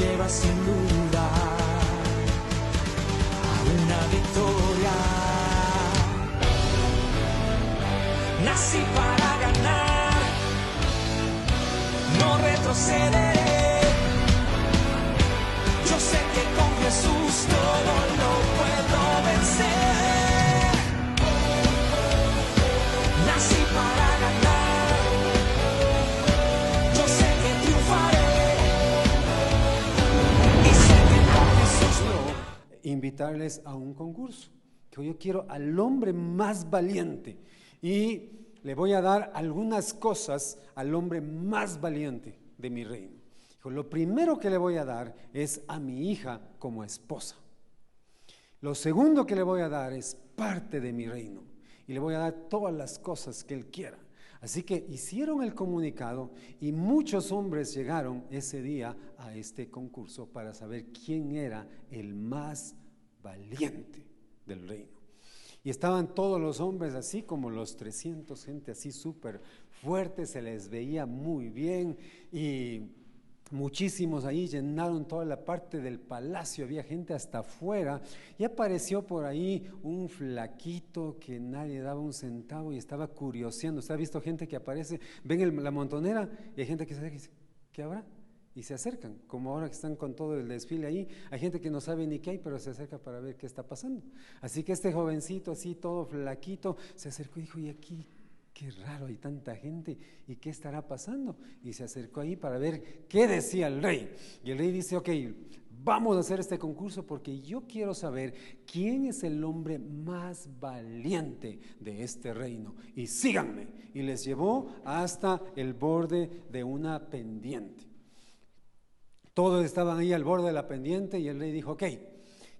lleva sin duda a una victoria. Nací para ganar, no retrocederé. Yo sé que con Jesús todo lo puedo vencer. Nací para ganar, yo sé que triunfaré. Y sé que con Jesús invitarles a un concurso, que yo quiero al hombre más valiente y le voy a dar algunas cosas al hombre más valiente de mi reino. Lo primero que le voy a dar es a mi hija como esposa. Lo segundo que le voy a dar es parte de mi reino y le voy a dar todas las cosas que él quiera. Así que hicieron el comunicado y muchos hombres llegaron ese día a este concurso para saber quién era el más valiente del reino. Y estaban todos los hombres así como los 300, gente así súper fuerte, se les veía muy bien y muchísimos ahí llenaron toda la parte del palacio, había gente hasta afuera y apareció por ahí un flaquito que nadie daba un centavo y estaba curioseando. ¿Usted ha visto gente que aparece, ven la montonera y hay gente que se dice, ¿qué habrá? Y se acercan, como ahora que están con todo el desfile ahí, hay gente que no sabe ni qué hay, pero se acerca para ver qué está pasando. Así que este jovencito así todo flaquito se acercó y dijo, y aquí, qué raro, hay tanta gente, ¿y qué estará pasando? Y se acercó ahí para ver qué decía el rey. Y el rey dice, ok, vamos a hacer este concurso porque yo quiero saber quién es el hombre más valiente de este reino. Y síganme. Y les llevó hasta el borde de una pendiente. Todos estaban ahí al borde de la pendiente y el rey dijo, ok, ¿qué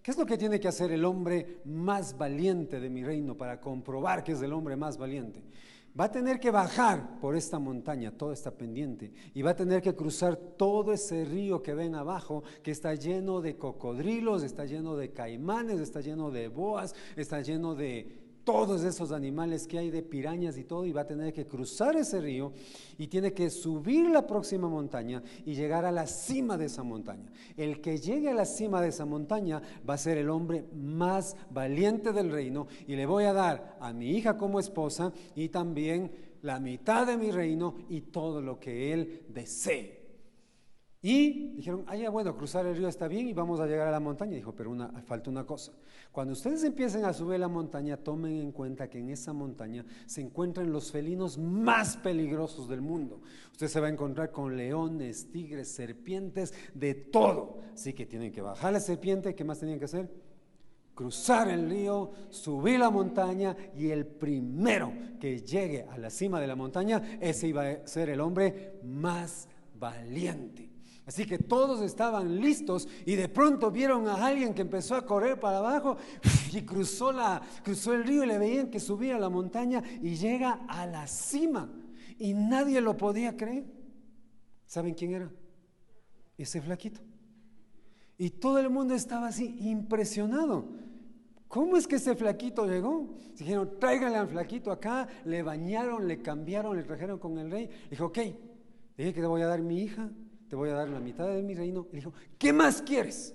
es lo que tiene que hacer el hombre más valiente de mi reino para comprobar que es el hombre más valiente? Va a tener que bajar por esta montaña, toda esta pendiente, y va a tener que cruzar todo ese río que ven abajo, que está lleno de cocodrilos, está lleno de caimanes, está lleno de boas, está lleno de todos esos animales que hay, de pirañas y todo, y va a tener que cruzar ese río y tiene que subir la próxima montaña y llegar a la cima de esa montaña. El que llegue a la cima de esa montaña va a ser el hombre más valiente del reino y le voy a dar a mi hija como esposa y también la mitad de mi reino y todo lo que él desee. Y dijeron, ya bueno, cruzar el río está bien y vamos a llegar a la montaña. Dijo, pero falta una cosa. Cuando ustedes empiecen a subir la montaña, tomen en cuenta que en esa montaña se encuentran los felinos más peligrosos del mundo. Usted se va a encontrar con leones, tigres, serpientes, de todo. Así que tienen que bajar la serpiente. ¿Qué más tenían que hacer? Cruzar el río, subir la montaña y el primero que llegue a la cima de la montaña, ese iba a ser el hombre más valiente. Así que todos estaban listos y de pronto vieron a alguien que empezó a correr para abajo y cruzó el río y le veían que subía la montaña y llega a la cima y nadie lo podía creer. ¿Saben quién era? Ese flaquito. Y todo el mundo estaba así impresionado. ¿Cómo es que ese flaquito llegó? Dijeron, tráiganle al flaquito acá, le bañaron, le cambiaron, le trajeron con el rey. Dijo, ok, dije que te voy a dar mi hija, te voy a dar la mitad de mi reino. Y dijo, ¿qué más quieres?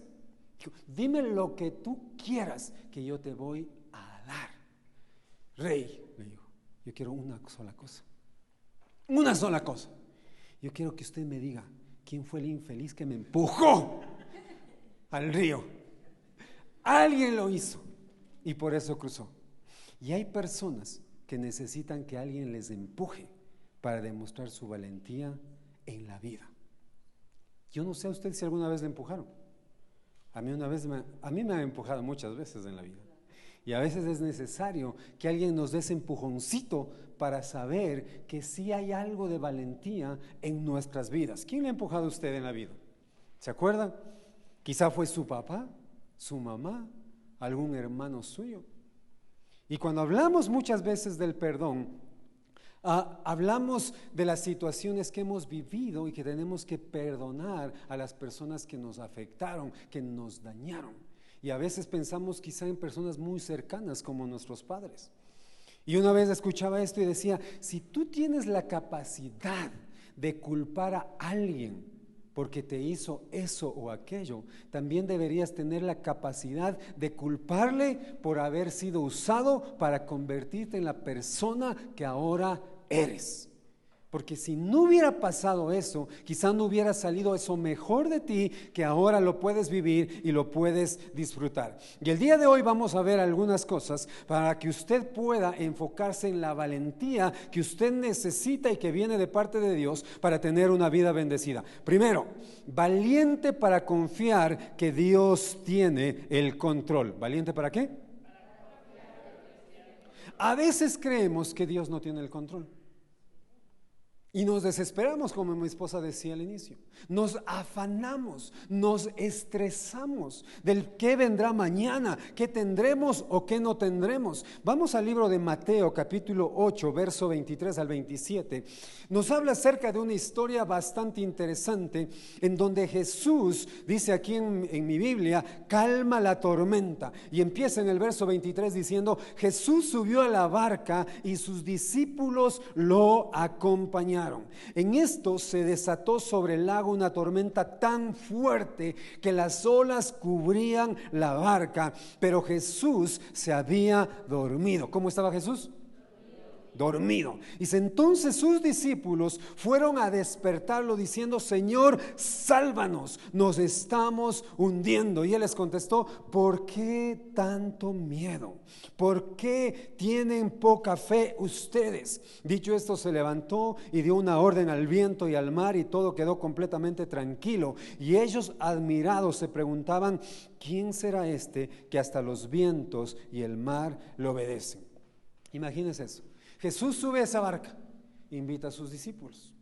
Dijo, dime lo que tú quieras que yo te voy a dar. Rey, le dijo, yo quiero una sola cosa. Una sola cosa. Yo quiero que usted me diga quién fue el infeliz que me empujó al río. Alguien lo hizo y por eso cruzó. Y hay personas que necesitan que alguien les empuje para demostrar su valentía en la vida. Yo no sé a usted si alguna vez le empujaron. A mí me han empujado muchas veces en la vida. Y a veces es necesario que alguien nos dé ese empujoncito para saber que sí hay algo de valentía en nuestras vidas. ¿Quién le ha empujado a usted en la vida? ¿Se acuerda? Quizá fue su papá, su mamá, algún hermano suyo. Y cuando hablamos muchas veces del perdón, hablamos de las situaciones que hemos vivido y que tenemos que perdonar a las personas que nos afectaron, que nos dañaron. Y a veces pensamos quizá en personas muy cercanas como nuestros padres. Y una vez escuchaba esto y decía, si tú tienes la capacidad de culpar a alguien porque te hizo eso o aquello, también deberías tener la capacidad de culparle por haber sido usado para convertirte en la persona que ahora eres. Porque si no hubiera pasado eso, quizá no hubiera salido eso mejor de ti, que ahora lo puedes vivir y lo puedes disfrutar. Y el día de hoy vamos a ver algunas cosas para que usted pueda enfocarse en la valentía que usted necesita y que viene de parte de Dios para tener una vida bendecida. Primero, valiente para confiar que Dios tiene el control. ¿Valiente para qué? A veces creemos que Dios no tiene el control. Y nos desesperamos, como mi esposa decía al inicio. Nos afanamos, nos estresamos del qué vendrá mañana, qué tendremos o qué no tendremos. Vamos al libro de Mateo, capítulo 8, verso 23 al 27. Nos habla acerca de una historia bastante interesante en donde Jesús, dice aquí en mi Biblia, calma la tormenta. Y empieza en el verso 23 diciendo: Jesús subió a la barca y sus discípulos lo acompañaron. En esto se desató sobre el lago una tormenta tan fuerte que las olas cubrían la barca, pero Jesús se había dormido. ¿Cómo estaba Jesús? Dormido. Dice: entonces sus discípulos fueron a despertarlo diciendo: Señor, sálvanos, nos estamos hundiendo. Y él les contestó: ¿por qué tanto miedo? ¿Por qué tienen poca fe ustedes? Dicho esto, se levantó y dio una orden al viento y al mar, y todo quedó completamente tranquilo. Y ellos, admirados, se preguntaban: ¿quién será este que hasta los vientos y el mar le obedecen? Imagínense eso. Jesús sube a esa barca, invita a sus discípulos,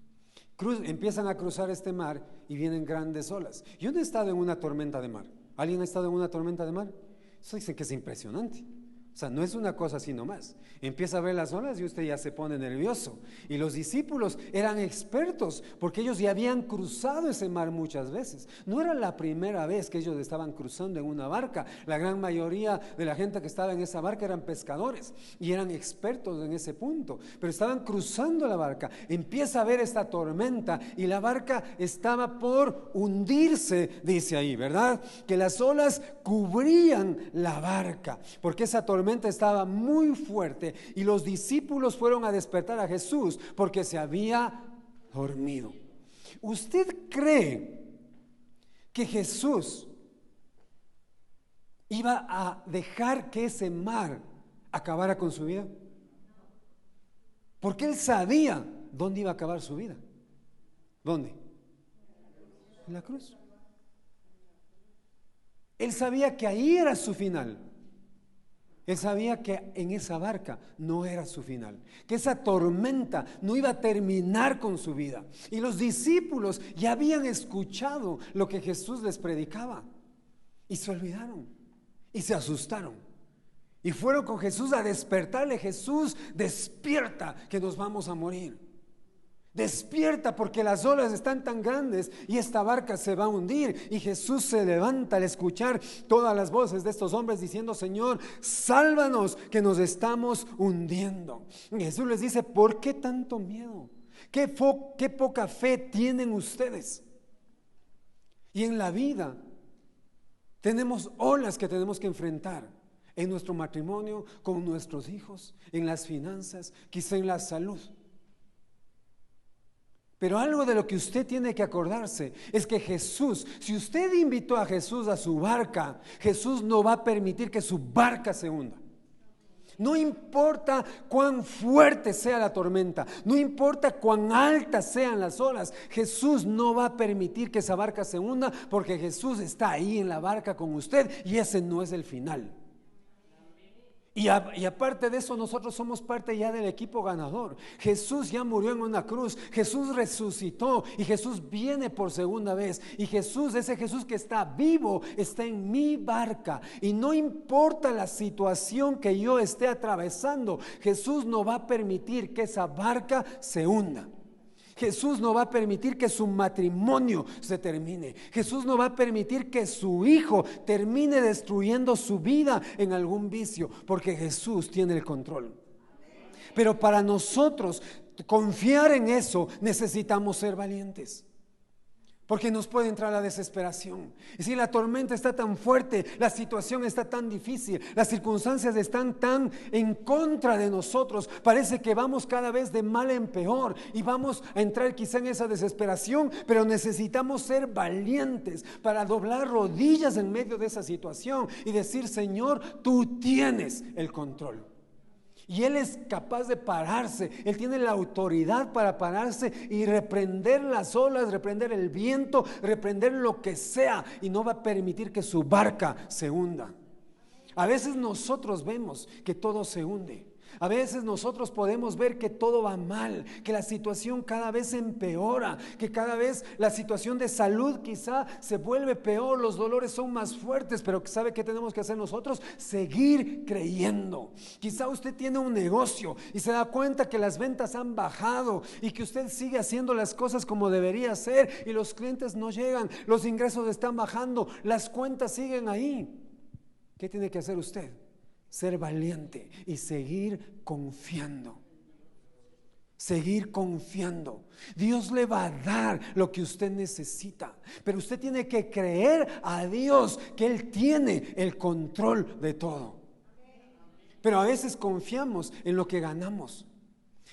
empiezan a cruzar este mar y vienen grandes olas. Yo no he estado en una tormenta de mar. ¿Alguien ha estado en una tormenta de mar? Eso dicen que es impresionante. O sea, no es una cosa así nomás. Empieza a ver las olas y usted ya se pone nervioso. Y los discípulos eran expertos porque ellos ya habían cruzado ese mar muchas veces. No era la primera vez que ellos estaban cruzando en una barca. La gran mayoría de la gente que estaba en esa barca eran pescadores y eran expertos en ese punto. Pero estaban cruzando la barca. Empieza a ver esta tormenta y la barca estaba por hundirse, dice ahí, ¿verdad? Que las olas cubrían la barca porque esa tormenta estaba muy fuerte y los discípulos fueron a despertar a Jesús porque se había dormido. ¿Usted cree que Jesús iba a dejar que ese mar acabara con su vida? Porque él sabía dónde iba a acabar su vida. ¿Dónde? En la cruz. Él sabía que ahí era su final. Él sabía que en esa barca no era su final, que esa tormenta no iba a terminar con su vida. Y los discípulos ya habían escuchado lo que Jesús les predicaba y se olvidaron y se asustaron. Y fueron con Jesús a despertarle: Jesús, despierta, que nos vamos a morir. Despierta, porque las olas están tan grandes y esta barca se va a hundir. Y Jesús se levanta al escuchar todas las voces de estos hombres diciendo: Señor, sálvanos, que nos estamos hundiendo. Y Jesús les dice: ¿por qué tanto miedo? ¿Qué poca fe tienen ustedes? Y en la vida tenemos olas que tenemos que enfrentar. En nuestro matrimonio, con nuestros hijos, en las finanzas, quizá en la salud. Pero algo de lo que usted tiene que acordarse es que Jesús, si usted invitó a Jesús a su barca, Jesús no va a permitir que su barca se hunda. No importa cuán fuerte sea la tormenta, no importa cuán altas sean las olas, Jesús no va a permitir que esa barca se hunda, porque Jesús está ahí en la barca con usted y ese no es el final. Y aparte de eso, nosotros somos parte ya del equipo ganador. Jesús ya murió en una cruz, Jesús resucitó y Jesús viene por segunda vez. Y Jesús, ese Jesús que está vivo, está en mi barca. Y no importa la situación que yo esté atravesando, Jesús no va a permitir que esa barca se hunda. Jesús no va a permitir que su matrimonio se termine. Jesús no va a permitir que su hijo termine destruyendo su vida en algún vicio, porque Jesús tiene el control. Pero para nosotros confiar en eso necesitamos ser valientes. Porque nos puede entrar la desesperación. Y si la tormenta está tan fuerte, la situación está tan difícil, las circunstancias están tan en contra de nosotros, parece que vamos cada vez de mal en peor y vamos a entrar quizá en esa desesperación, pero necesitamos ser valientes para doblar rodillas en medio de esa situación y decir: Señor, tú tienes el control. Y Él es capaz de pararse, Él tiene la autoridad para pararse y reprender las olas, reprender el viento, reprender lo que sea, y no va a permitir que su barca se hunda. A veces nosotros vemos que todo se hunde. A veces nosotros podemos ver que todo va mal, que la situación cada vez empeora, que cada vez la situación de salud quizá se vuelve peor, los dolores son más fuertes, pero ¿sabe qué tenemos que hacer nosotros? Seguir creyendo. Quizá usted tiene un negocio y se da cuenta que las ventas han bajado y que usted sigue haciendo las cosas como debería hacer y los clientes no llegan, los ingresos están bajando, las cuentas siguen ahí. ¿Qué tiene que hacer usted? Ser valiente y seguir confiando. Seguir confiando. Dios le va a dar lo que usted necesita, pero usted tiene que creer a Dios que Él tiene el control de todo. Pero a veces confiamos en lo que ganamos.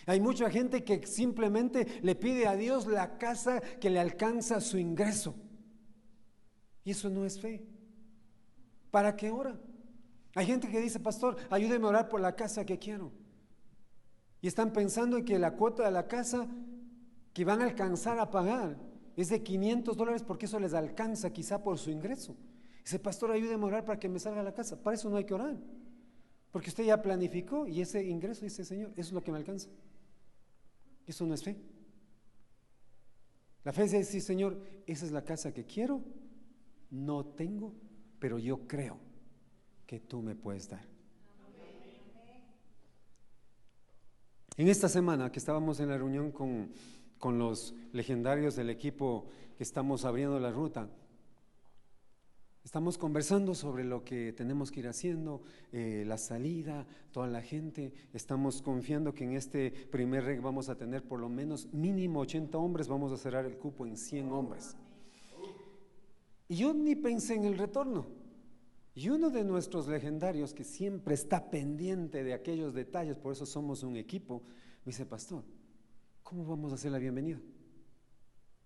Hay mucha gente que simplemente le pide a Dios la casa que le alcanza su ingreso, y eso no es fe. ¿Para qué ora? Hay gente que dice: pastor, ayúdeme a orar por la casa que quiero. Y están pensando en que la cuota de la casa que van a alcanzar a pagar es de $500, porque eso les alcanza quizá por su ingreso. Dice: pastor, ayúdeme a orar para que me salga la casa. Para eso no hay que orar, porque usted ya planificó y ese ingreso dice: Señor, eso es lo que me alcanza. Eso no es fe. La fe es decir: Señor, esa es la casa que quiero, no tengo, pero yo creo que tú me puedes dar. En esta semana que estábamos en la reunión con los legendarios del equipo que estamos abriendo la ruta, estamos conversando sobre lo que tenemos que ir haciendo, la salida, toda la gente. Estamos confiando que en este primer REC vamos a tener por lo menos mínimo 80 hombres, vamos a cerrar el cupo en 100 hombres. Y yo ni pensé en el retorno. Y uno de nuestros legendarios, que siempre está pendiente de aquellos detalles, por eso somos un equipo, me dice: pastor, ¿cómo vamos a hacer la bienvenida?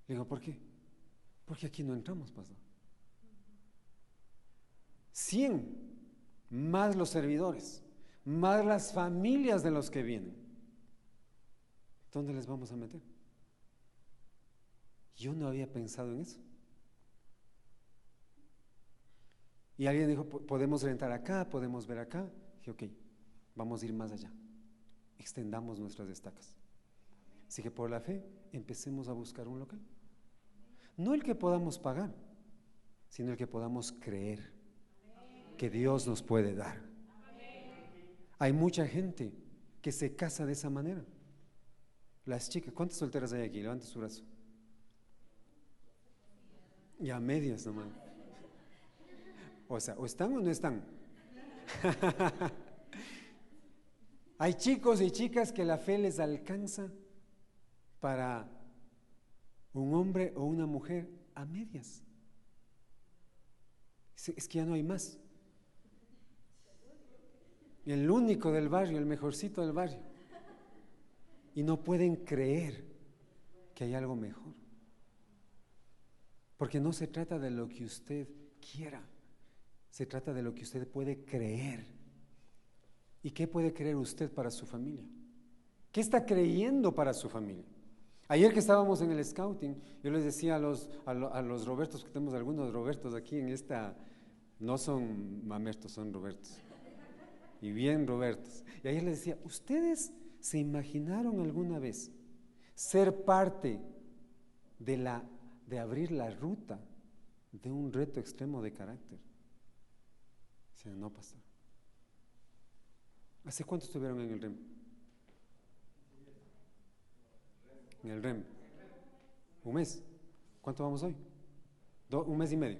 Le digo: ¿por qué? Porque aquí no entramos, pastor. 100 más los servidores, más las familias de los que vienen. ¿Dónde les vamos a meter? Yo no había pensado en eso. Y alguien dijo: podemos rentar acá, podemos ver acá. Dije: ok, vamos a ir más allá, extendamos nuestras estacas. Así que por la fe empecemos a buscar un local, no el que podamos pagar, sino el que podamos creer que Dios nos puede dar. Hay mucha gente que se casa de esa manera. Las chicas, ¿cuántas solteras hay aquí? Levante su brazo. Y a medias nomás. O sea, ¿o están o no están? Hay chicos y chicas que la fe les alcanza para un hombre o una mujer a medias. Es que ya no hay más. El único del barrio, el mejorcito del barrio. Y no pueden creer que hay algo mejor. Porque no se trata de lo que usted quiera. Se trata de lo que usted puede creer. ¿Y qué puede creer usted para su familia? ¿Qué está creyendo para su familia? Ayer que estábamos en el scouting, yo les decía a los Robertos, que tenemos algunos Robertos aquí en esta, no son mamertos, son Robertos, y bien Robertos. Y ayer les decía: ¿ustedes se imaginaron alguna vez ser parte de abrir la ruta de un reto extremo de carácter? Dice: no, pastor. ¿Hace cuánto estuvieron en el REM? En el REM. ¿Un mes? ¿Cuánto vamos hoy? Un mes y medio.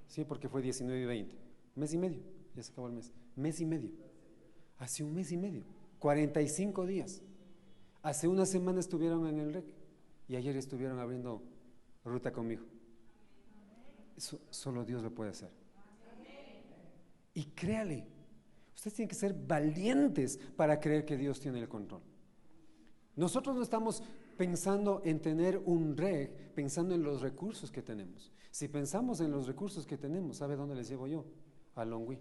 Sí, porque fue 19 y 20. Un mes y medio, ya se acabó el mes. Mes y medio. Hace un mes y medio. 45 días. Hace una semana estuvieron en el REC y ayer estuvieron abriendo ruta conmigo. Eso solo Dios lo puede hacer. Y créale, ustedes tienen que ser valientes para creer que Dios tiene el control. Nosotros no estamos pensando en tener un REC, pensando en los recursos que tenemos. Si pensamos en los recursos que tenemos, ¿sabe dónde les llevo yo? A Longwy.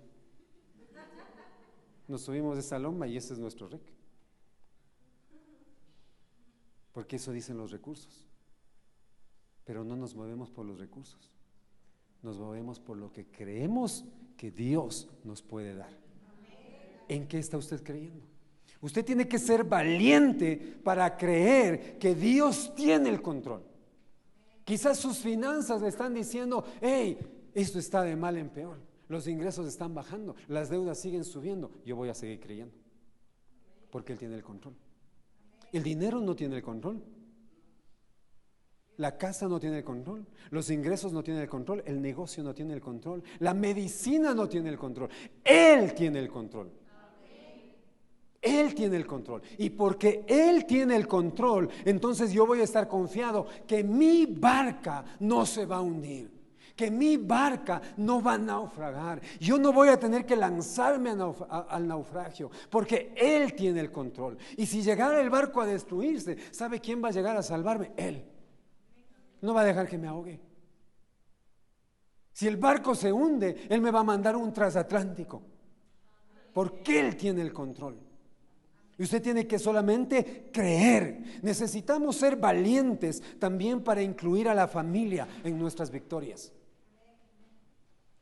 Nos subimos de esa loma y ese es nuestro REC. Porque eso dicen los recursos. Pero no nos movemos por los recursos. Nos movemos por lo que creemos que Dios nos puede dar. ¿En qué está usted creyendo? Usted tiene que ser valiente para creer que Dios tiene el control. Quizás sus finanzas le están diciendo: hey, esto está de mal en peor, los ingresos están bajando, las deudas siguen subiendo. Yo voy a seguir creyendo, porque Él tiene el control. El dinero no tiene el control, la casa no tiene el control, los ingresos no tienen el control, el negocio no tiene el control, la medicina no tiene el control. Él tiene el control. Él tiene el control. Y porque Él tiene el control, entonces yo voy a estar confiado que mi barca no se va a hundir, que mi barca no va a naufragar. Yo no voy a tener que lanzarme al naufragio, porque Él tiene el control. Y si llegara el barco a destruirse, ¿sabe quién va a llegar a salvarme? Él. No va a dejar que me ahogue. Si el barco se hunde, Él me va a mandar un transatlántico, porque Él tiene el control. Y usted tiene que solamente creer. Necesitamos ser valientes también para incluir a la familia en nuestras victorias.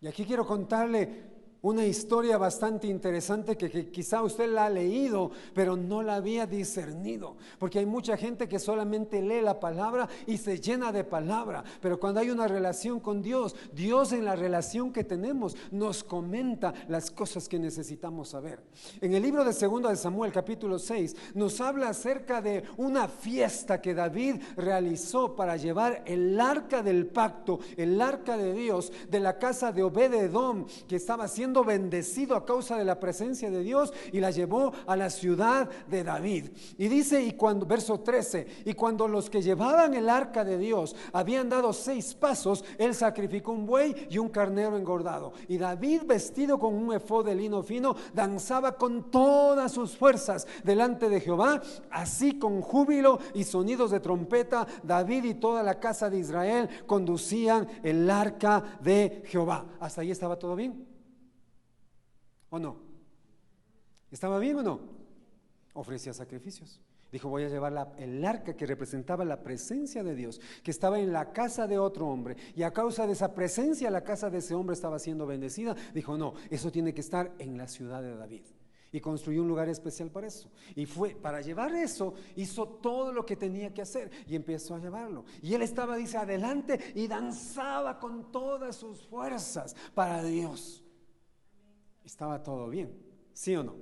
Y aquí quiero contarle una historia bastante interesante que quizá usted la ha leído, pero no la había discernido, porque hay mucha gente que solamente lee la palabra y se llena de palabra, pero cuando hay una relación con Dios, Dios en la relación que tenemos nos comenta las cosas que necesitamos saber. En el libro de 2 de Samuel capítulo 6 nos habla acerca de una fiesta que David realizó para llevar el arca del pacto, el arca de Dios, de la casa de Obed-Edom, que estaba siendo bendecido a causa de la presencia de Dios, y la llevó a la ciudad de David. Y dice, y cuando, verso 13, y cuando los que llevaban el arca de Dios habían dado 6 pasos, él sacrificó un buey y un carnero engordado. Y David, vestido con un efod de lino fino, danzaba con todas sus fuerzas delante de Jehová, así con júbilo y sonidos de trompeta. David y toda la casa de Israel conducían el arca de Jehová. ¿Hasta ahí estaba todo bien? ¿O no? ¿Estaba bien o no? Ofrecía sacrificios. Dijo, voy a llevar el arca que representaba la presencia de Dios, que estaba en la casa de otro hombre, y a causa de esa presencia la casa de ese hombre estaba siendo bendecida. Dijo, no, eso tiene que estar en la ciudad de David. Y construyó un lugar especial para eso. Y fue para llevar eso, hizo todo lo que tenía que hacer y empezó a llevarlo. Y él estaba, dice, adelante y danzaba con todas sus fuerzas para Dios. Estaba todo bien, ¿sí o no?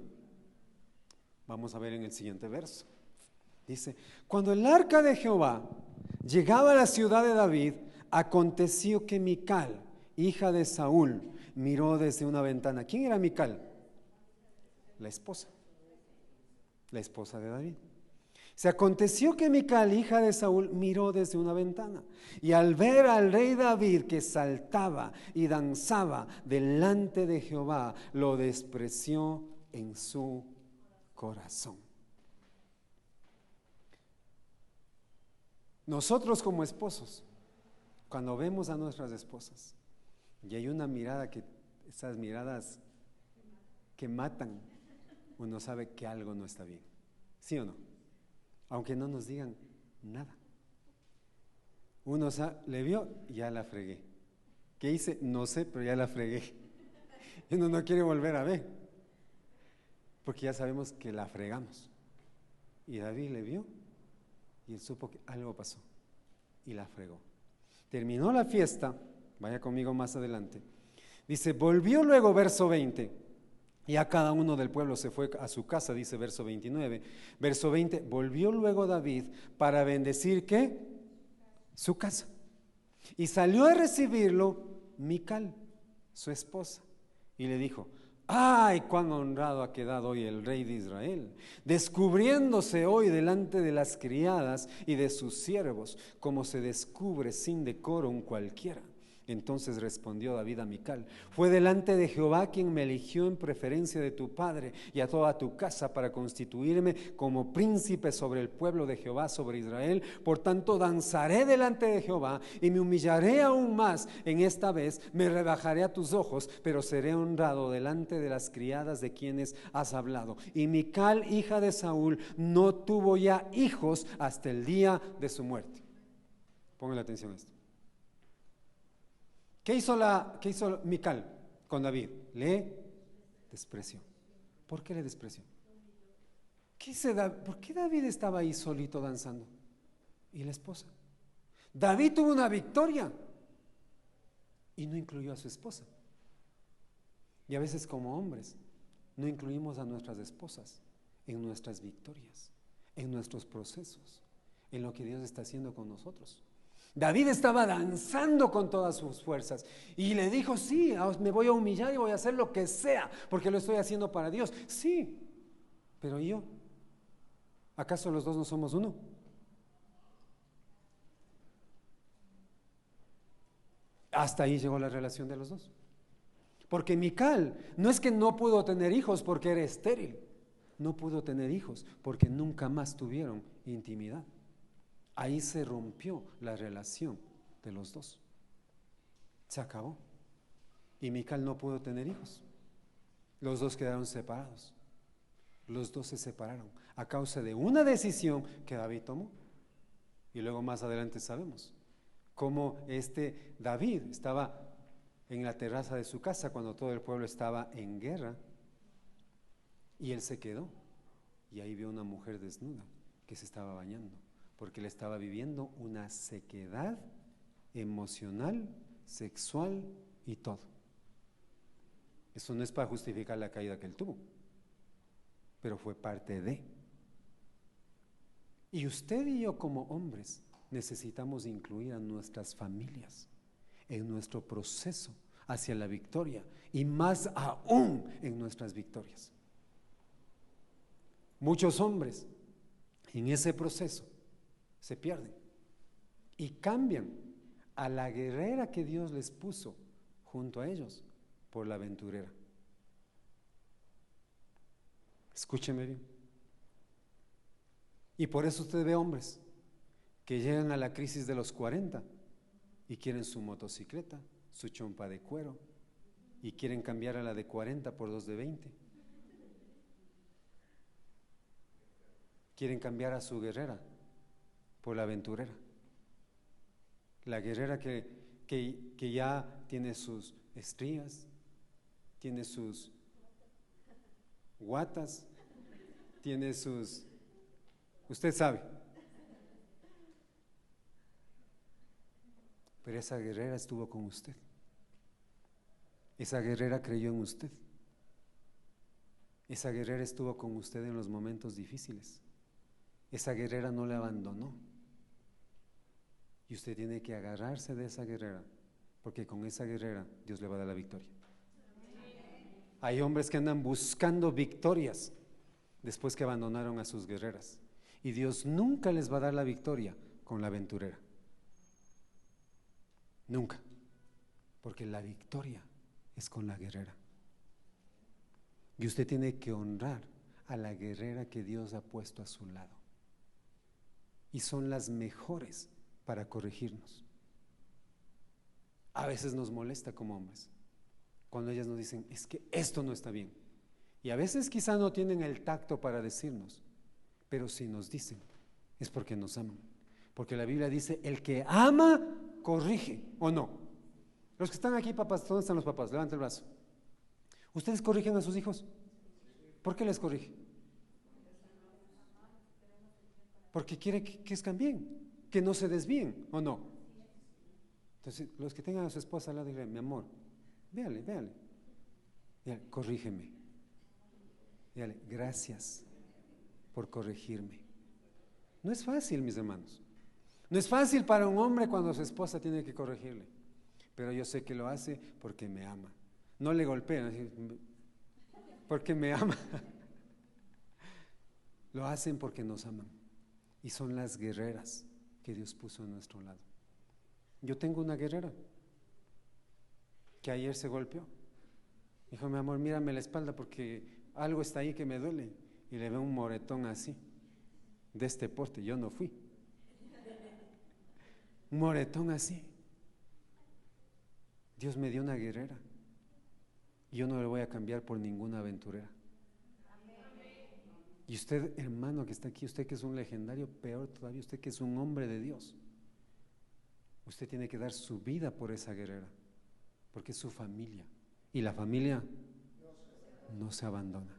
Vamos a ver en el siguiente verso. Dice, cuando el arca de Jehová llegaba a la ciudad de David, aconteció que Mical, hija de Saúl, miró desde una ventana. ¿Quién era Mical? La esposa de David. Se aconteció que Mical, hija de Saúl, miró desde una ventana, y al ver al rey David que saltaba y danzaba delante de Jehová, lo despreció en su corazón. Nosotros como esposos, cuando vemos a nuestras esposas y hay una mirada esas miradas que matan, uno sabe que algo no está bien, ¿sí o no? Aunque no nos digan nada. Uno le vio, ya la fregué. ¿Qué hice? No sé, pero ya la fregué. Y uno no quiere volver a ver, porque ya sabemos que la fregamos. Y David le vio y él supo que algo pasó y la fregó. Terminó la fiesta, vaya conmigo más adelante. Dice, volvió luego, verso 20. Y a cada uno del pueblo se fue a su casa, dice verso 29. Verso 20, volvió luego David para bendecir, ¿qué? Su casa. Y salió a recibirlo Mical, su esposa, y le dijo, ¡ay, cuán honrado ha quedado hoy el rey de Israel! Descubriéndose hoy delante de las criadas y de sus siervos, como se descubre sin decoro un cualquiera. Entonces respondió David a Mical: fue delante de Jehová quien me eligió en preferencia de tu padre y a toda tu casa para constituirme como príncipe sobre el pueblo de Jehová, sobre Israel. Por tanto danzaré delante de Jehová y me humillaré aún más. En esta vez me rebajaré a tus ojos, pero seré honrado delante de las criadas de quienes has hablado. Y Mical, hija de Saúl, no tuvo ya hijos hasta el día de su muerte. Pongan atención a esto. ¿Qué hizo Mical con David? Le despreció. ¿Por qué le despreció? ¿Por qué David estaba ahí solito danzando? ¿Y la esposa? David tuvo una victoria y no incluyó a su esposa. Y a veces como hombres no incluimos a nuestras esposas en nuestras victorias, en nuestros procesos, en lo que Dios está haciendo con nosotros. David estaba danzando con todas sus fuerzas y le dijo: sí, me voy a humillar y voy a hacer lo que sea porque lo estoy haciendo para Dios. Sí, pero ¿y yo? ¿Acaso los dos no somos uno? Hasta ahí llegó la relación de los dos. Porque Mical no es que no pudo tener hijos porque era estéril, no pudo tener hijos porque nunca más tuvieron intimidad. Ahí se rompió la relación de los dos. Se acabó. Y Mical no pudo tener hijos. Los dos quedaron separados. Los dos se separaron a causa de una decisión que David tomó. Y luego más adelante sabemos cómo David estaba en la terraza de su casa cuando todo el pueblo estaba en guerra. Y él se quedó. Y ahí vio una mujer desnuda que se estaba bañando, porque él estaba viviendo una sequedad emocional, sexual y todo. Eso no es para justificar la caída que él tuvo, pero fue parte de. Y usted y yo como hombres necesitamos incluir a nuestras familias en nuestro proceso hacia la victoria y más aún en nuestras victorias. Muchos hombres en ese proceso se pierden y cambian a la guerrera que Dios les puso junto a ellos por la aventurera. Escúcheme bien. Y por eso usted ve hombres que llegan a la crisis de los 40 y quieren su motocicleta, su chompa de cuero, y quieren cambiar a la de 40 por dos de 20. Quieren cambiar a su guerrera por la aventurera. La guerrera que ya tiene sus estrías, tiene sus guatas, tiene sus... Usted sabe. Pero esa guerrera estuvo con usted. Esa guerrera creyó en usted. Esa guerrera estuvo con usted en los momentos difíciles. Esa guerrera no le abandonó. Y usted tiene que agarrarse de esa guerrera, porque con esa guerrera Dios le va a dar la victoria. Hay hombres que andan buscando victorias después que abandonaron a sus guerreras. Y Dios nunca les va a dar la victoria con la aventurera. Nunca. Porque la victoria es con la guerrera. Y usted tiene que honrar a la guerrera que Dios ha puesto a su lado. Y son las mejores para corregirnos. A veces nos molesta como hombres cuando ellas nos dicen: es que esto no está bien. Y a veces quizá no tienen el tacto para decirnos, pero si nos dicen es porque nos aman. Porque la Biblia dice: el que ama, corrige, ¿o no? Los que están aquí, papás, ¿dónde están los papás? Levanta el brazo. ¿Ustedes corrigen a sus hijos? ¿Por qué les corrige? Porque quiere que escan bien, que no se desvíen, ¿o no? Entonces, los que tengan a su esposa al lado, digan: mi amor, véale, corrígeme. Dígale: gracias por corregirme. No es fácil, mis hermanos. No es fácil para un hombre cuando su esposa tiene que corregirle, pero yo sé que lo hace porque me ama. No le golpea, porque me ama. Lo hacen porque nos aman. Y son las guerreras que Dios puso a nuestro lado. Yo tengo una guerrera. que ayer se golpeó. Dijo, mi amor, mírame la espalda porque algo está ahí que me duele. Y le veo un moretón así, de este porte. Yo no fui. Un moretón así. Dios me dio una guerrera. Y yo no le voy a cambiar por ninguna aventurera. Y usted, hermano que está aquí, usted que es un legendario, peor todavía, usted que es un hombre de Dios, usted tiene que dar su vida por esa guerrera, porque es su familia. Y la familia no se abandona,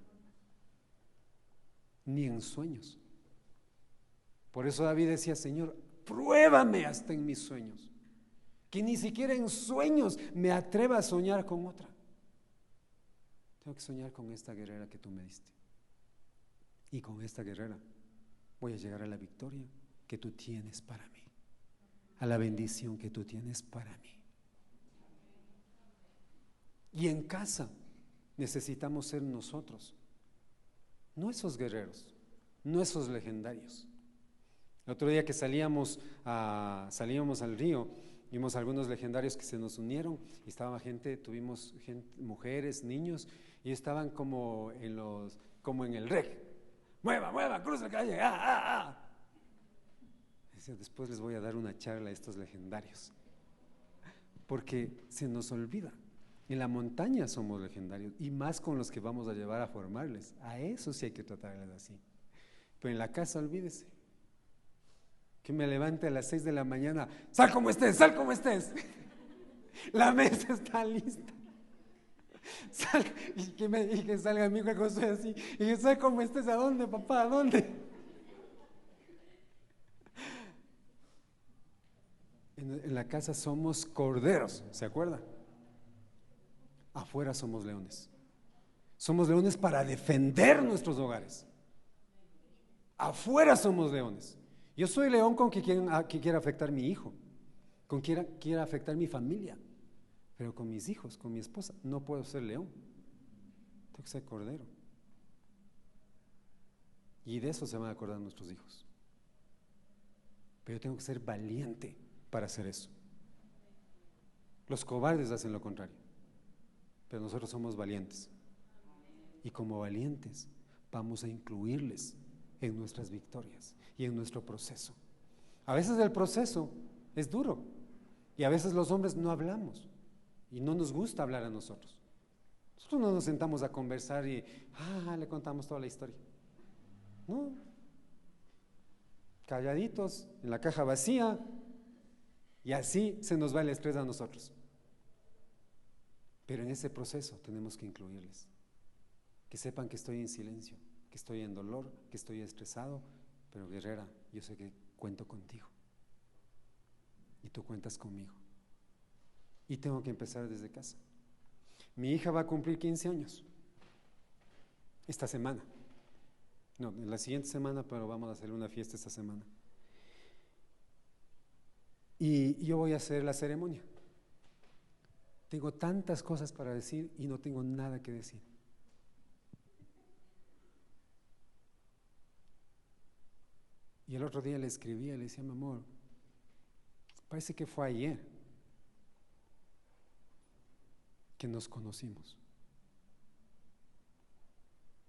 ni en sueños. Por eso David decía, Señor, pruébame hasta en mis sueños, que ni siquiera en sueños me atreva a soñar con otra. Tengo que soñar con esta guerrera que tú me diste. Y con esta guerrera voy a llegar a la victoria que tú tienes para mí, a la bendición que tú tienes para mí. Y en casa necesitamos ser nosotros, no esos guerreros, no esos legendarios. El otro día que salíamos al río, vimos algunos legendarios que se nos unieron y estaba tuvimos mujeres, niños, y estaban como en el reg. Mueva, cruza la calle, Decía, después les voy a dar una charla a estos legendarios, porque se nos olvida. En la montaña somos legendarios, y más con los que vamos a llevar a formarles. A eso sí hay que tratarles así. Pero en la casa, olvídese. Que me levante a las 6 de la mañana, sal como estés. La mesa está lista. Y que salga mi hijo con su así, y que sal como estés. ¿A dónde, papá? ¿A dónde? En la casa somos corderos, ¿se acuerda? Afuera somos leones. Somos leones para defender nuestros hogares. Afuera somos leones. Yo soy león con que quiera afectar mi hijo, con que quiera afectar mi familia, pero con mis hijos, con mi esposa, no puedo ser león. Tengo que ser cordero. Y de eso se van a acordar nuestros hijos. Pero yo tengo que ser valiente para hacer eso. Los cobardes hacen lo contrario, pero nosotros somos valientes. Y como valientes vamos a incluirles en nuestras victorias y en nuestro proceso. A veces el proceso es duro y a veces los hombres no hablamos y no nos gusta hablar a nosotros. Nosotros no nos sentamos a conversar y le contamos toda la historia. No, calladitos en la caja vacía, y así se nos va el estrés a nosotros. Pero en ese proceso tenemos que incluirles, que sepan que estoy en silencio, que estoy en dolor, que estoy estresado, pero guerrera, yo sé que cuento contigo y tú cuentas conmigo. Y tengo que empezar desde casa. Mi hija va a cumplir 15 años esta semana. No, en la siguiente semana, pero vamos a hacer una fiesta esta semana. Y yo voy a hacer la ceremonia. Tengo tantas cosas para decir y no tengo nada que decir. Y el otro día le escribía, le decía, mi amor, parece que fue ayer que nos conocimos.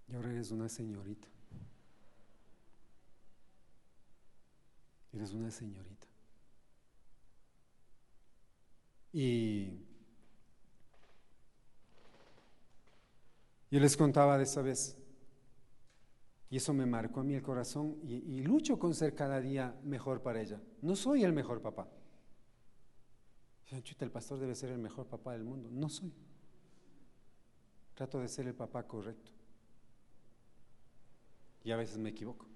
Y ahora eres una señorita. Eres una señorita. Y yo les contaba de esa vez, y eso me marcó a mí el corazón, y lucho con ser cada día mejor para ella. No soy el mejor papá. Chuta, el pastor debe ser el mejor papá del mundo. No soy. Trato de ser el papá correcto. Y a veces me equivoco.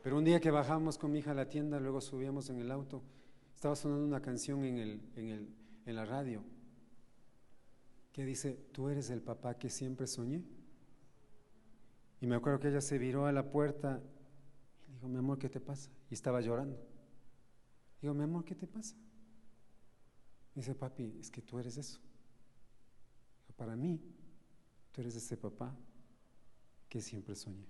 Pero un día que bajamos con mi hija a la tienda, luego subíamos en el auto, estaba sonando una canción en la radio que dice, ¿tú eres el papá que siempre soñé? Y me acuerdo que ella se viró a la puerta y dijo, mi amor, ¿qué te pasa? Y estaba llorando. Digo, mi amor, ¿qué te pasa? Me dice, papi, es que tú eres eso. Para mí, tú eres ese papá que siempre soñé.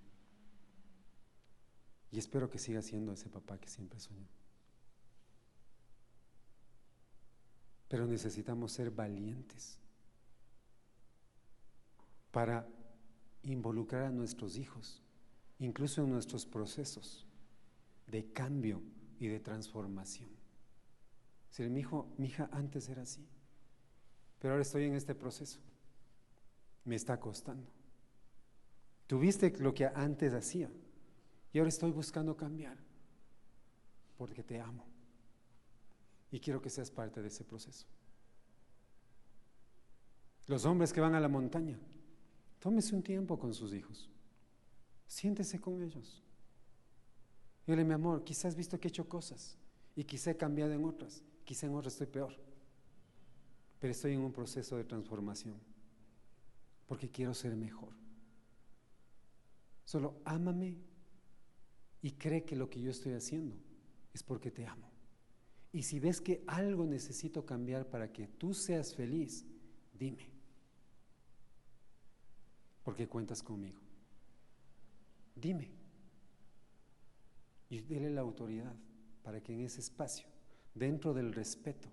Y espero que siga siendo ese papá que siempre soñé. Pero necesitamos ser valientes para involucrar a nuestros hijos, incluso en nuestros procesos de cambio y de transformación. Si mi hijo, mi hija antes era así, pero ahora estoy en este proceso, me está costando. Tuviste lo que antes hacía y ahora estoy buscando cambiar porque te amo y quiero que seas parte de ese proceso. Los hombres que van a la montaña, tómese un tiempo con sus hijos, siéntese con ellos. Dile, mi amor, quizás has visto que he hecho cosas y quizá he cambiado en otras, quizá en otras estoy peor, pero estoy en un proceso de transformación porque quiero ser mejor. Solo ámame y cree que lo que yo estoy haciendo es porque te amo. Y si ves que algo necesito cambiar para que tú seas feliz, dime, porque cuentas conmigo. Dime y dele la autoridad para que en ese espacio, dentro del respeto,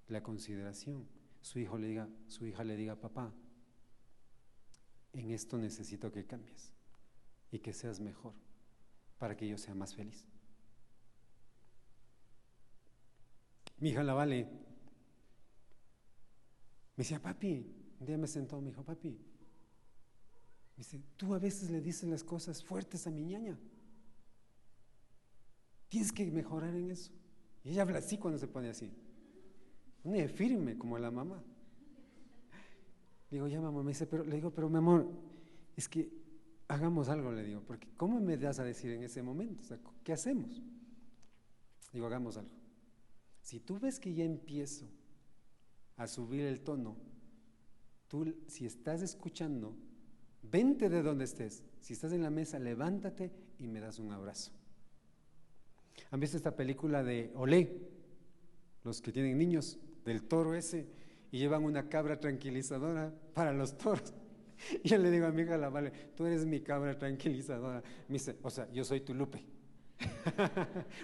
la consideración, su hija le diga, papá, en esto necesito que cambies y que seas mejor para que yo sea más feliz. Mi hija la Vale me decía, papi, un día me sentó, me dijo, papi, me dice, tú a veces le dices las cosas fuertes a mi ñaña, tienes que mejorar en eso. Y ella habla así cuando se pone así, pone firme como la mamá. Le digo, ya mamá, me dice, pero le digo, pero mi amor, es que hagamos algo, le digo, porque ¿cómo me das a decir en ese momento? O sea, ¿qué hacemos? Digo, hagamos algo. Si tú ves que ya empiezo a subir el tono, tú, si estás escuchando, vente de donde estés. Si estás en la mesa, levántate y me das un abrazo. ¿Han visto esta película de Olé? Los que tienen niños, del toro ese, y llevan una cabra tranquilizadora para los toros. Y yo le digo a mi hija, la Vale, tú eres mi cabra tranquilizadora. Me dice, o sea, yo soy tu Lupe.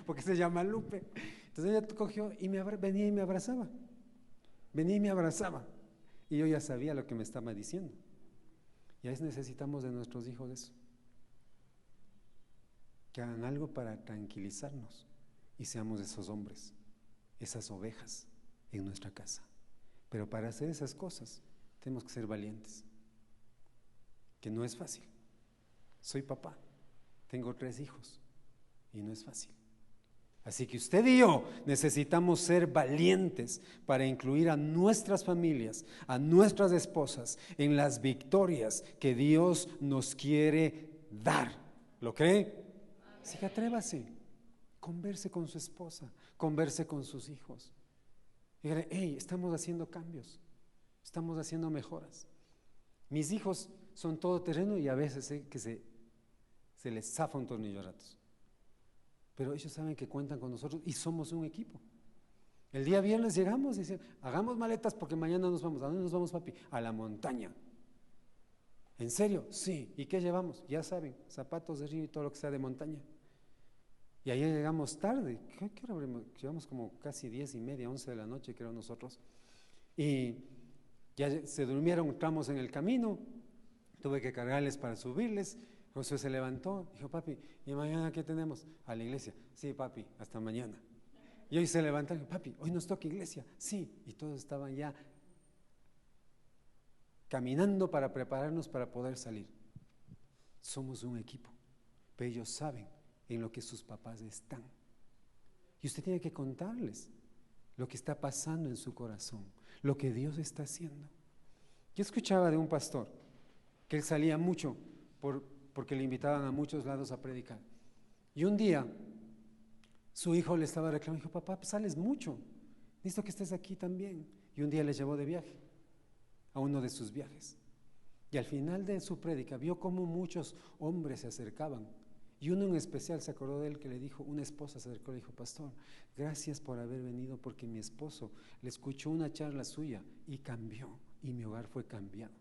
Porque se llama Lupe. Entonces ella cogió y venía y me abrazaba. Venía y me abrazaba. Y yo ya sabía lo que me estaba diciendo. Y a veces necesitamos de nuestros hijos eso. Que hagan algo para tranquilizarnos y seamos esos hombres, esas ovejas en nuestra casa. Pero para hacer esas cosas tenemos que ser valientes, que no es fácil. Soy papá, tengo 3 hijos y no es fácil. Así que usted y yo necesitamos ser valientes para incluir a nuestras familias, a nuestras esposas en las victorias que Dios nos quiere dar. ¿Lo cree? Así que atrévase, converse con su esposa, converse con sus hijos. Dígale, hey, estamos haciendo cambios, estamos haciendo mejoras. Mis hijos son todoterreno y a veces sé que se les zafa un tornillo a ratos. Pero ellos saben que cuentan con nosotros y somos un equipo. El día viernes llegamos y dicen, hagamos maletas porque mañana nos vamos. ¿A dónde nos vamos, papi? A la montaña. ¿En serio? Sí. ¿Y qué llevamos? Ya saben, zapatos de río y todo lo que sea de montaña. Y ahí llegamos tarde. ¿Qué hora habremos? Llegamos como casi 10:30, 11 de la noche, creo nosotros. Y ya se durmieron, entramos en el camino. Tuve que cargarles para subirles. José se levantó, dijo, papi, ¿y mañana qué tenemos? A la iglesia. Sí, papi, hasta mañana. Y hoy se levantó y dijo, papi, hoy nos toca iglesia. Sí, y todos estaban ya caminando para prepararnos para poder salir. Somos un equipo, pero ellos saben en lo que sus papás están. Y usted tiene que contarles lo que está pasando en su corazón, lo que Dios está haciendo. Yo escuchaba de un pastor que él salía mucho porque le invitaban a muchos lados a predicar. Y un día su hijo le estaba reclamando, dijo, papá, pues sales mucho, necesito que estés aquí también. Y un día le llevó de viaje, a uno de sus viajes. Y al final de su prédica vio cómo muchos hombres se acercaban. Y uno en especial se acordó de él que le dijo, una esposa se acercó y le dijo, pastor, gracias por haber venido porque mi esposo le escuchó una charla suya y cambió, y mi hogar fue cambiado.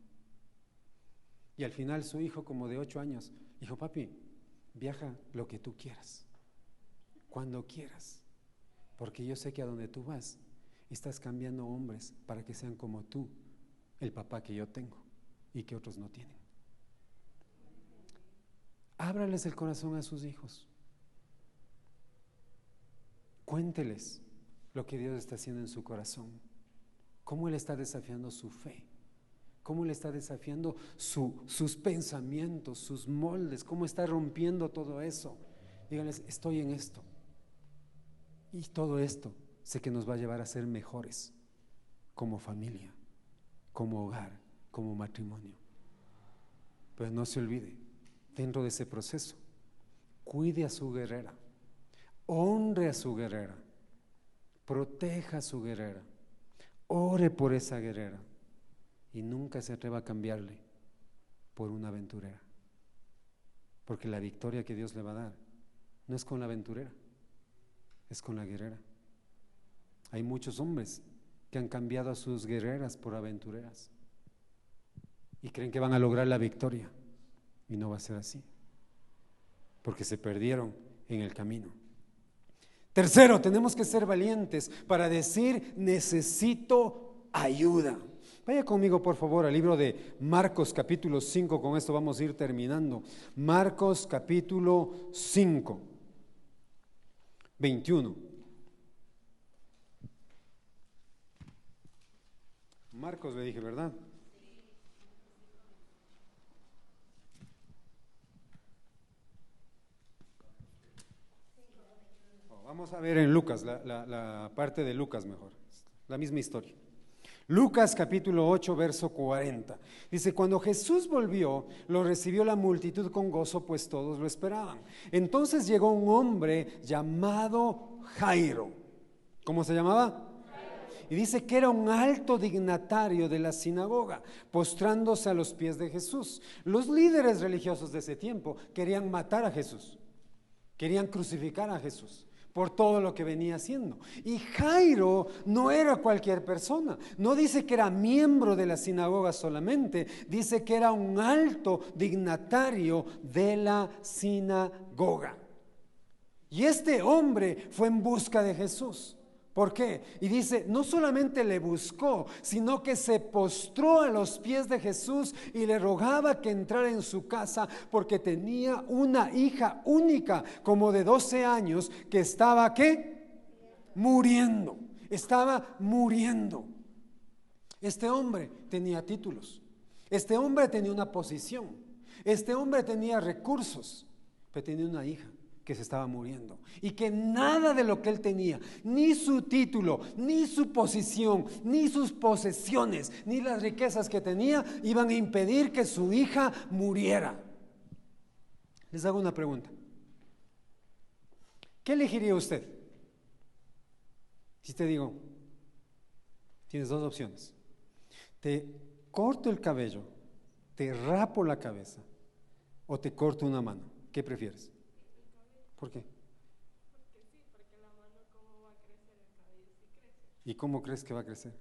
Y al final su hijo, como de 8 años, dijo, papi, viaja lo que tú quieras, cuando quieras, porque yo sé que a donde tú vas Estás cambiando hombres para que sean como tú, el papá que yo tengo y que otros no tienen. Ábrales el corazón a sus hijos. Cuénteles lo que Dios está haciendo en su corazón, cómo Él está desafiando su fe, cómo Él está desafiando sus pensamientos, sus moldes, cómo está rompiendo todo eso. Díganles, estoy en esto. Y todo esto sé que nos va a llevar a ser mejores como familia, como hogar, como matrimonio. Pero no se olvide, dentro de ese proceso, cuide a su guerrera, honre a su guerrera, proteja a su guerrera, ore por esa guerrera y nunca se atreva a cambiarle por una aventurera, porque la victoria que Dios le va a dar no es con la aventurera, es con la guerrera. Hay muchos hombres que han cambiado a sus guerreras por aventureras y creen que van a lograr la victoria, y no va a ser así, porque se perdieron en el camino. Tercero, tenemos que ser valientes para decir necesito ayuda. Vaya conmigo por favor al libro de Marcos capítulo 5, con esto vamos a ir terminando. Marcos capítulo 5, 21. Marcos le dije, ¿verdad? Vamos a ver en Lucas, la parte de Lucas mejor, la misma historia. Lucas capítulo 8, verso 40. Dice, cuando Jesús volvió, lo recibió la multitud con gozo, pues todos lo esperaban. Entonces llegó un hombre llamado Jairo. ¿Cómo se llamaba? Y dice que era un alto dignatario de la sinagoga, postrándose a los pies de Jesús. Los líderes religiosos de ese tiempo querían matar a Jesús, querían crucificar a Jesús por todo lo que venía haciendo. Y Jairo no era cualquier persona, no dice que era miembro de la sinagoga solamente, dice que era un alto dignatario de la sinagoga. Y este hombre fue en busca de Jesús. ¿Por qué? Y dice, no solamente le buscó, sino que se postró a los pies de Jesús y le rogaba que entrara en su casa porque tenía una hija única, como de 12 años, que estaba, ¿qué? Muriendo, estaba muriendo. Este hombre tenía títulos, este hombre tenía una posición, este hombre tenía recursos, pero tenía una hija que se estaba muriendo y que nada de lo que él tenía, ni su título, ni su posición, ni sus posesiones, ni las riquezas que tenía iban a impedir que su hija muriera. Les hago una pregunta. ¿Qué elegiría usted? Si te digo, tienes dos opciones: te corto el cabello, te rapo la cabeza o te corto una mano. ¿Qué prefieres? ¿Por qué? Porque sí, porque la mano, ¿cómo va a crecer? El cabello sí crece. ¿Y cómo crees que va a crecer?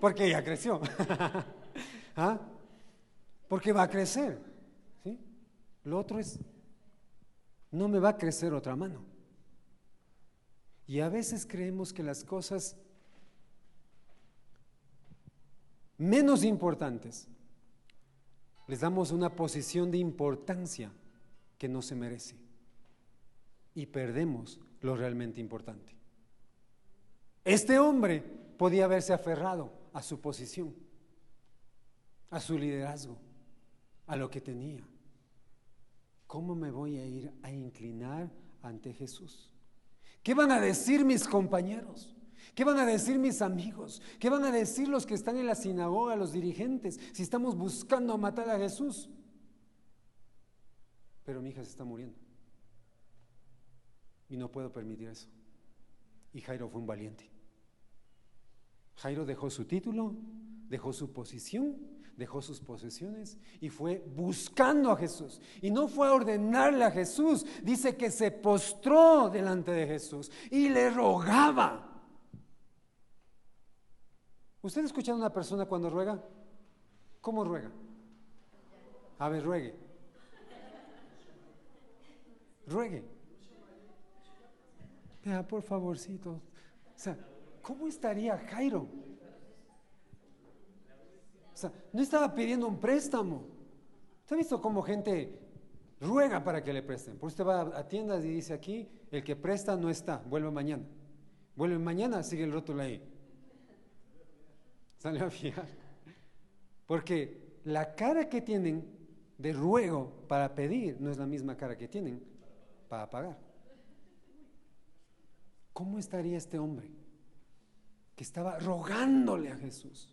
Porque ya creció. ¿Ah? Porque va a crecer, ¿sí? Lo otro es, no me va a crecer otra mano. Y a veces creemos que las cosas menos importantes les damos una posición de importancia que no se merece y perdemos lo realmente importante. Este hombre podía haberse aferrado a su posición, a su liderazgo, a lo que tenía. ¿Cómo me voy a ir a inclinar ante Jesús? ¿Qué van a decir mis compañeros? ¿Qué van a decir mis amigos? ¿Qué van a decir los que están en la sinagoga, los dirigentes, si estamos buscando matar a Jesús? Pero mi hija se está muriendo y no puedo permitir eso. Y Jairo fue un valiente. Jairo dejó su título, dejó su posición, dejó sus posesiones y fue buscando a Jesús. Y no fue a ordenarle a Jesús, dice que se postró delante de Jesús y le rogaba. ¿Usted ha escuchado a una persona cuando ruega? ¿Cómo ruega? A ver, ruegue. Ruegue. Vea, por favorcito. O sea, ¿cómo estaría Jairo? O sea, no estaba pidiendo un préstamo. ¿Usted ha visto cómo gente ruega para que le presten? Pues usted va a tiendas y dice aquí, el que presta no está, vuelve mañana. Vuelve mañana, sigue el rótulo ahí. Sale a fijar. Porque la cara que tienen de ruego para pedir no es la misma cara que tienen para pagar. ¿Cómo estaría este hombre que estaba rogándole a Jesús?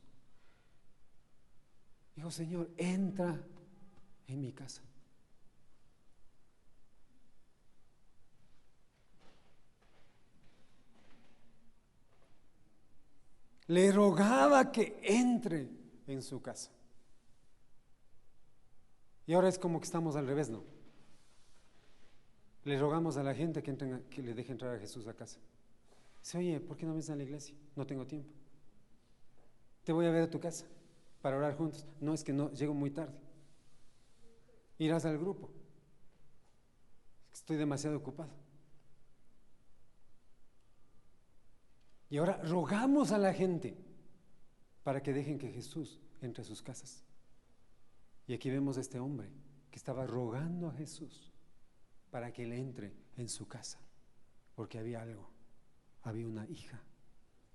Dijo, Señor, entra en mi casa. Le rogaba que entre en su casa. Y ahora es como que estamos al revés, ¿no? Le rogamos a la gente que le deje entrar a Jesús a casa. Dice, oye, ¿por qué no vienes a la iglesia? No tengo tiempo. Te voy a ver a tu casa para orar juntos. No, es que no, llego muy tarde. Irás al grupo. Estoy demasiado ocupado. Y ahora rogamos a la gente para que dejen que Jesús entre a sus casas. Y aquí vemos a este hombre que estaba rogando a Jesús para que él entre en su casa, porque había algo, había una hija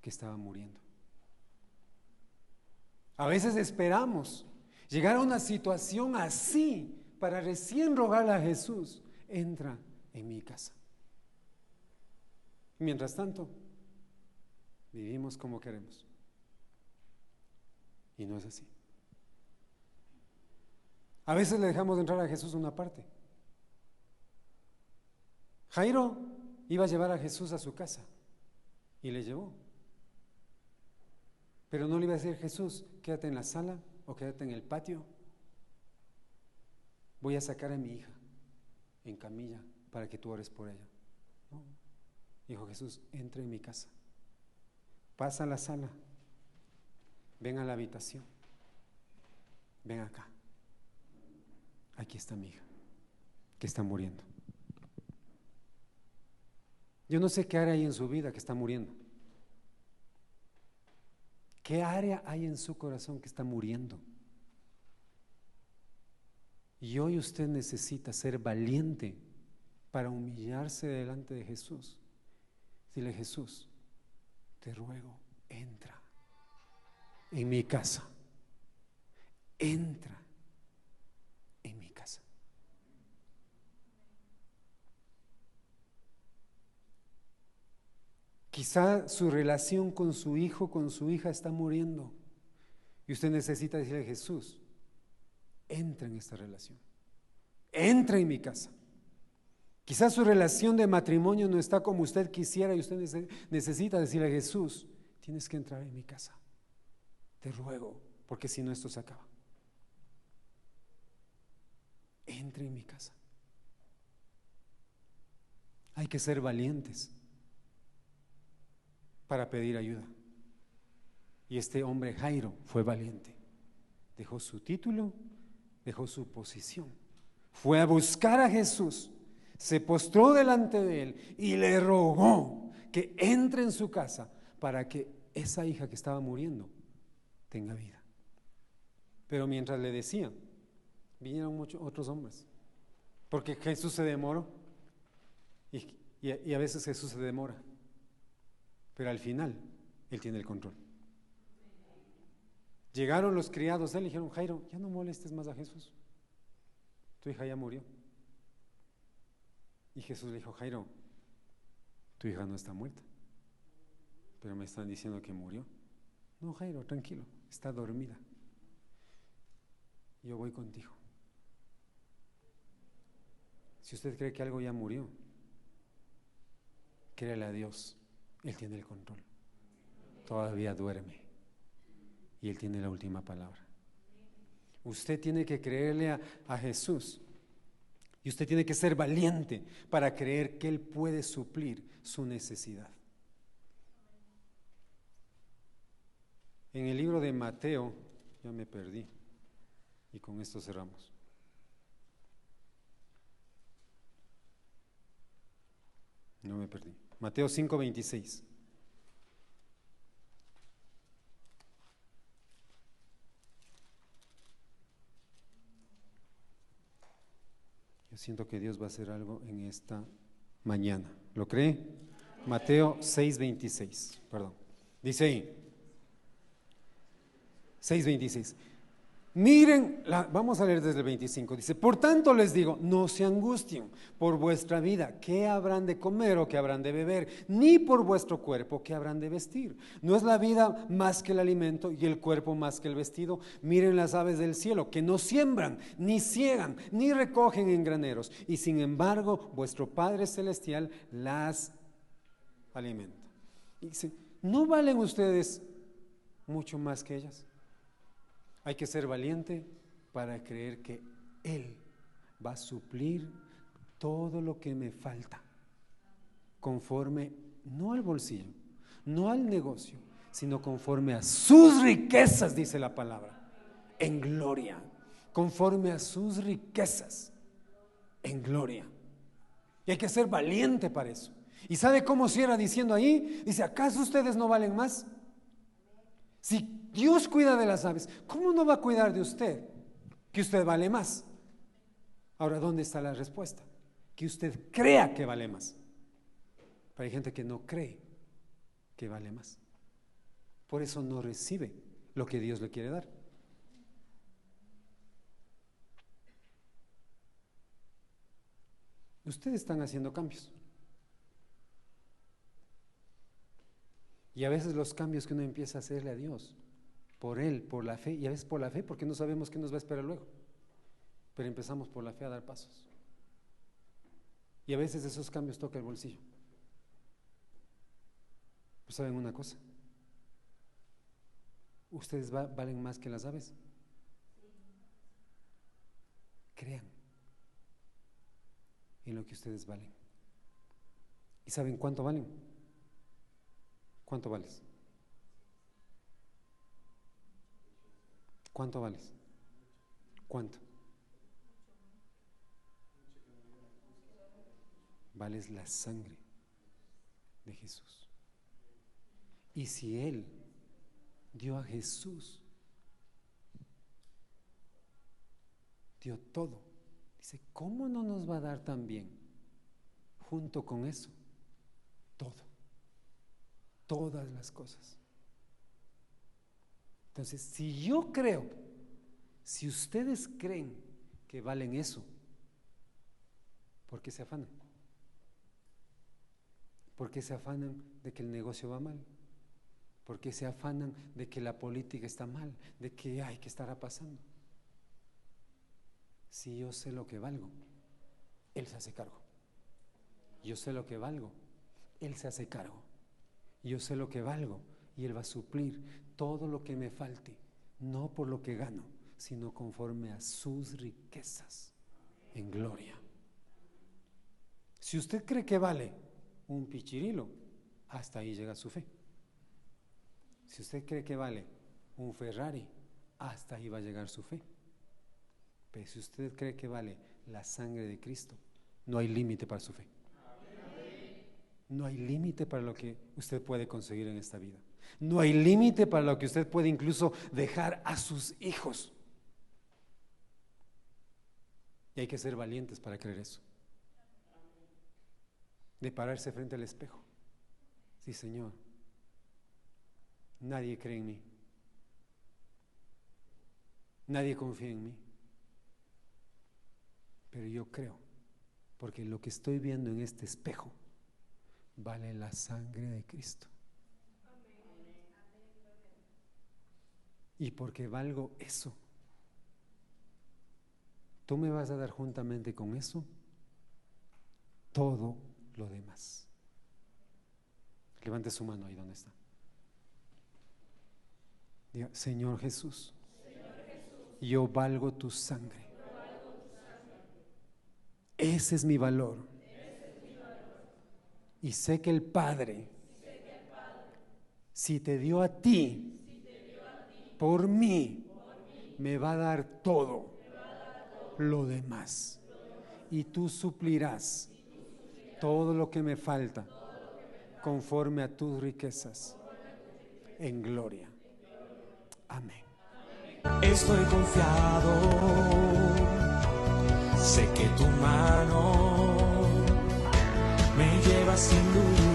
que estaba muriendo. A veces esperamos llegar a una situación así para recién rogarle a Jesús, entra en mi casa. Mientras tanto, vivimos como queremos. Y no es así. A veces le dejamos de entrar a Jesús una parte. Jairo iba a llevar a Jesús a su casa y le llevó. Pero no le iba a decir, Jesús, quédate en la sala o quédate en el patio. Voy a sacar a mi hija en camilla para que tú ores por ella. No. Dijo Jesús, entra en mi casa. Pasa a la sala. Ven a la habitación. Ven acá. Aquí está mi hija, que está muriendo. Yo no sé qué área hay en su vida que está muriendo. ¿Qué área hay en su corazón que está muriendo? Y hoy usted necesita ser valiente para humillarse delante de Jesús. Dile, Jesús, te ruego, entra en mi casa. Entra en mi casa. Quizá su relación con su hijo, con su hija está muriendo y usted necesita decirle, Jesús, entra en esta relación, entra en mi casa. Quizá su relación de matrimonio no está como usted quisiera y usted necesita decirle, Jesús, tienes que entrar en mi casa, te ruego, porque si no esto se acaba. Entre en mi casa. Hay que ser valientes para pedir ayuda. Y este hombre Jairo fue valiente. Dejó su título, dejó su posición. Fue a buscar a Jesús, se postró delante de él y le rogó que entre en su casa para que esa hija que estaba muriendo tenga vida. Pero mientras le decían, vinieron muchos otros hombres, porque Jesús se demoró y a veces Jesús se demora, pero al final Él tiene el control. Llegaron los criados de él y dijeron, Jairo, ya no molestes más a Jesús, tu hija ya murió. Y Jesús le dijo, Jairo, tu hija no está muerta, pero me están diciendo que murió. No, Jairo, tranquilo, está dormida, yo voy contigo. Si usted cree que algo ya murió, créale a Dios, Él tiene el control. Todavía duerme y Él tiene la última palabra. Usted tiene que creerle a Jesús y usted tiene que ser valiente para creer que Él puede suplir su necesidad. En el libro de Mateo, ya me perdí y con esto cerramos. No me perdí. Mateo 5:26. Yo siento que Dios va a hacer algo en esta mañana. ¿Lo cree? Mateo 6:26, perdón. Dice ahí, 6:26. Miren, vamos a leer desde el 25. Dice, por tanto les digo, no se angustien por vuestra vida, qué habrán de comer o qué habrán de beber, ni por vuestro cuerpo, qué habrán de vestir. ¿No es la vida más que el alimento y el cuerpo más que el vestido? Miren las aves del cielo, que no siembran, ni ciegan, ni recogen en graneros, y sin embargo vuestro Padre Celestial las alimenta. Y dice, ¿no valen ustedes mucho más que ellas? Hay que ser valiente para creer que Él va a suplir todo lo que me falta, conforme, no al bolsillo, no al negocio, sino conforme a sus riquezas, dice la palabra, en gloria, conforme a sus riquezas, en gloria. Y hay que ser valiente para eso. ¿Y sabe cómo cierra diciendo ahí? Dice, ¿acaso ustedes no valen más? Si Dios cuida de las aves, ¿cómo no va a cuidar de usted? Que usted vale más. Ahora, ¿dónde está la respuesta? Que usted crea que vale más. Pero hay gente que no cree que vale más. Por eso no recibe lo que Dios le quiere dar. Ustedes están haciendo cambios. Y a veces los cambios que uno empieza a hacerle a Dios, por Él, por la fe, y a veces por la fe, porque no sabemos qué nos va a esperar luego. Pero empezamos por la fe a dar pasos. Y a veces esos cambios tocan el bolsillo. Pues saben una cosa, ustedes valen más que las aves. Crean en lo que ustedes valen. ¿Y saben cuánto valen? ¿Cuánto vales? ¿Cuánto vales? ¿Cuánto? Vales la sangre de Jesús. Y si Él dio a Jesús, dio todo, dice, ¿cómo no nos va a dar también, junto con eso, todo? Todas las cosas. Entonces, si yo creo, si ustedes creen que valen eso, ¿por qué se afanan? ¿Por qué se afanan de que el negocio va mal? ¿Por qué se afanan de que la política está mal? ¿De que ay, qué estará pasando? Si yo sé lo que valgo, Él se hace cargo. Yo sé lo que valgo, Él se hace cargo. Yo sé lo que valgo y Él va a suplir todo lo que me falte, no por lo que gano, sino conforme a sus riquezas en gloria. Si usted cree que vale un pichirilo, hasta ahí llega su fe. Si usted cree que vale un Ferrari, hasta ahí va a llegar su fe. Pero si usted cree que vale la sangre de Cristo, no hay límite para su fe. No hay límite para lo que usted puede conseguir en esta vida. No hay límite para lo que usted puede incluso dejar a sus hijos. Y hay que ser valientes para creer eso. De pararse frente al espejo. Sí, Señor, nadie cree en mí. Nadie confía en mí. Pero yo creo, porque lo que estoy viendo en este espejo vale la sangre de Cristo. Y porque valgo eso, tú me vas a dar juntamente con eso todo lo demás. Levante su mano ahí donde está. Diga, Señor Jesús, yo valgo tu sangre. Ese es mi valor. Y sé que el Padre, si te dio a ti, por mí, me va a dar todo lo demás. Y tú suplirás todo lo que me falta conforme a tus riquezas en gloria. Amén. Estoy confiado, sé que tu mano me lleva sin duda